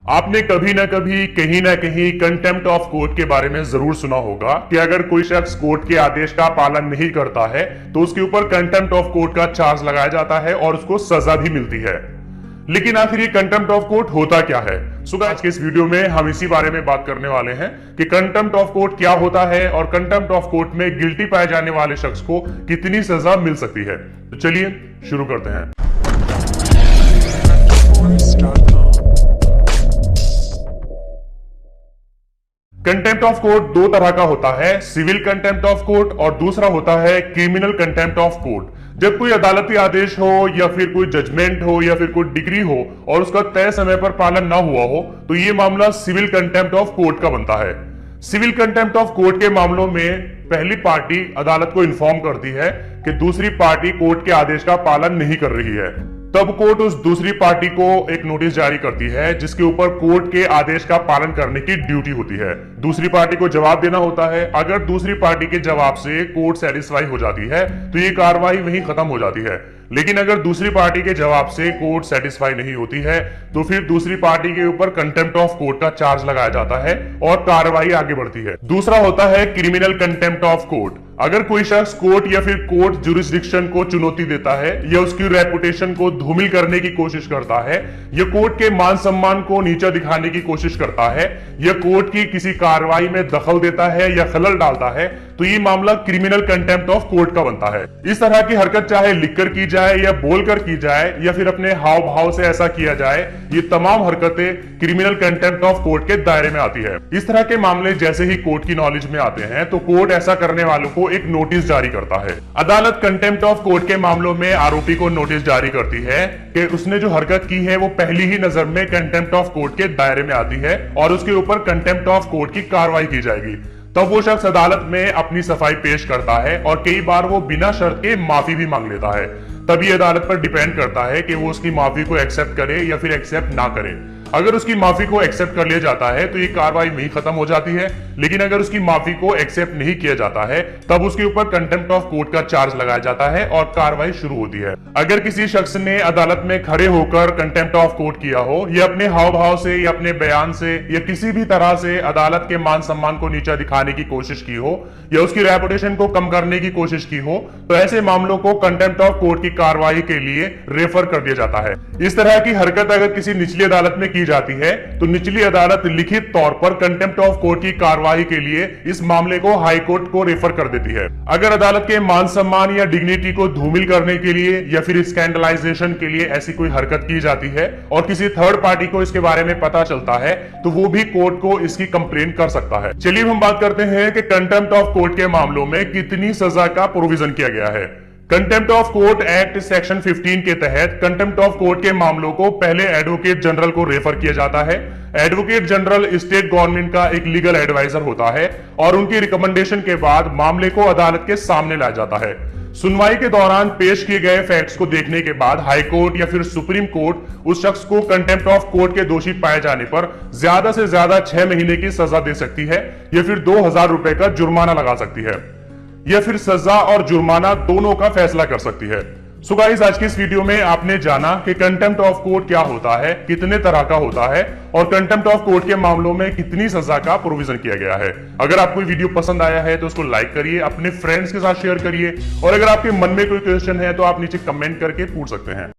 आपने कभी ना कभी कहीं ना कहीं कंटेम्प्ट ऑफ कोर्ट के बारे में जरूर सुना होगा कि अगर कोई शख्स कोर्ट के आदेश का पालन नहीं करता है तो उसके ऊपर कंटेम्प्ट ऑफ कोर्ट का चार्ज लगाया जाता है और उसको सजा भी मिलती है। लेकिन आखिर ये कंटेम्प्ट ऑफ कोर्ट होता क्या है? सो आज के इस वीडियो में हम इसी बारे में बात करने वाले हैं कि कंटेम्प्ट ऑफ कोर्ट क्या होता है और कंटेम्प्ट ऑफ कोर्ट में गिल्टी पाए जाने वाले शख्स को कितनी सजा मिल सकती है। तो चलिए शुरू करते हैं। कंटेम्प्ट ऑफ कोर्ट दो तरह का होता है, सिविल कंटेम्प्ट ऑफ कोर्ट और दूसरा होता है क्रिमिनल कंटेम्प्ट ऑफ कोर्ट। जब कोई अदालती आदेश हो या फिर कोई जजमेंट हो या फिर कोई डिग्री हो और उसका तय समय पर पालन ना हुआ हो तो ये मामला सिविल कंटेम्प्ट ऑफ कोर्ट का बनता है। सिविल कंटेम्प्ट ऑफ कोर्ट के मामलों में पहली पार्टी अदालत को इन्फॉर्म करती है कि दूसरी पार्टी कोर्ट के आदेश का पालन नहीं कर रही है। तब कोर्ट उस दूसरी पार्टी को एक नोटिस जारी करती है जिसके ऊपर कोर्ट के आदेश का पालन करने की ड्यूटी होती है। दूसरी पार्टी को जवाब देना होता है। अगर दूसरी पार्टी के जवाब से कोर्ट सेटिस्फाई हो जाती है तो ये कार्रवाई वहीं खत्म हो जाती है। लेकिन अगर दूसरी पार्टी के जवाब से कोर्ट सेटिस्फाई नहीं होती है तो फिर दूसरी पार्टी के ऊपर कंटेम्प्ट ऑफ कोर्ट का चार्ज लगाया जाता है और कार्रवाई आगे बढ़ती है। दूसरा होता है क्रिमिनल कंटेम्प्ट ऑफ कोर्ट। अगर कोई शख्स कोर्ट या फिर कोर्ट जुरिस्डिक्शन को चुनौती देता है या उसकी रेपुटेशन को धूमिल करने की कोशिश करता है या कोर्ट के मान सम्मान को नीचा दिखाने की कोशिश करता है या कोर्ट की किसी कार्रवाई में दखल देता है या खलल डालता है तो ये मामला क्रिमिनल कंटेम्प्ट ऑफ कोर्ट का बनता है। इस तरह की हरकत चाहे लिखकर की जाए या बोलकर की जाए या फिर अपने हाव भाव से ऐसा किया जाए, ये तमाम हरकतें क्रिमिनल कंटेम्प्ट ऑफ कोर्ट के दायरे में आती है। इस तरह के मामले जैसे ही कोर्ट की नॉलेज में आते हैं तो कोर्ट ऐसा करने वालों को एक नोटिस जारी करता है। अदालत कंटेम्प्ट ऑफ कोर्ट के मामलों में आरोपी को नोटिस जारी करती है कि उसने जो हरकत की है वो पहली ही नजर में कंटेम्प्ट ऑफ कोर्ट के दायरे में आती है और उसके ऊपर कंटेम्प्ट ऑफ कोर्ट की कार्रवाई की जाएगी। तब वो शख्स अदालत में अपनी सफाई पेश करता है और कई बार वो बिना शर्त के माफी भी मांग लेता है। तभी अदालत पर डिपेंड करता है कि वो उसकी माफी को एक्सेप्ट करे या फिर एक्सेप्ट ना करे। अगर उसकी माफी को एक्सेप्ट कर लिया जाता है तो ये कार्रवाई वहीं खत्म हो जाती है। लेकिन अगर उसकी माफी को एक्सेप्ट नहीं किया जाता है तब उसके ऊपर कंटेम्प्ट ऑफ कोर्ट का चार्ज लगाया जाता है और कार्रवाई शुरू होती है। अगर किसी शख्स ने अदालत में खड़े होकर कंटेम्प्ट ऑफ कोर्ट किया हो या अपने हाव भाव से या अपने बयान से या किसी भी तरह से अदालत के मान सम्मान को नीचा दिखाने की कोशिश की हो या उसकी रेपुटेशन को कम करने की कोशिश की हो तो ऐसे मामलों को कंटेम्प्ट ऑफ कोर्ट की कार्रवाई के लिए रेफर कर दिया जाता है। इस तरह की हरकत अगर किसी निचली अदालत में की जाती है तो निचली अदालत लिखित तौर पर कंटेम्प्ट ऑफ कोर्ट की कार्रवाई के लिए इस मामले को हाई कोर्ट को रेफर कर देती है। अगर अदालत के मान सम्मान या डिग्निटी को धूमिल करने के लिए या फिर स्कैंडलाइजेशन के लिए ऐसी कोई हरकत की जाती है और किसी थर्ड पार्टी को इसके बारे में पता चलता है तो वो भी कोर्ट को इसकी कंप्लेन कर सकता है। चलिए हम बात करते हैं कि कंटेम्प्ट ऑफ कोर्ट के मामलों में कितनी सजा का प्रोविजन किया गया है। Contempt of court act section 15 के तहत कंटेम्प्ट ऑफ कोर्ट के मामलों को पहले एडवोकेट जनरल को रेफर किया जाता है। एडवोकेट जनरल स्टेट गवर्नमेंट का एक लीगल एडवाइजर होता है और उनकी रिकमेंडेशन के बाद मामले को अदालत के सामने लाया जाता है। सुनवाई के दौरान पेश किए गए फैक्ट्स को देखने के बाद हाई कोर्ट या फिर सुप्रीम कोर्ट उस शख्स को कंटेम्प्ट ऑफ कोर्ट के दोषी पाए जाने पर ज्यादा से ज्यादा 6 महीने की सजा दे सकती है या फिर 2000 रुपए का जुर्माना लगा सकती है या फिर सजा और जुर्माना दोनों का फैसला कर सकती है। सो गाइस, आज की इस वीडियो में आपने जाना कि कंटेम्प्ट ऑफ कोर्ट क्या होता है, कितने तरह का होता है और कंटेम्प्ट ऑफ कोर्ट के मामलों में कितनी सजा का प्रोविजन किया गया है। अगर आपको वीडियो पसंद आया है तो उसको लाइक करिए, अपने फ्रेंड्स के साथ शेयर करिए और अगर आपके मन में कोई क्वेश्चन है तो आप नीचे कमेंट करके पूछ सकते हैं।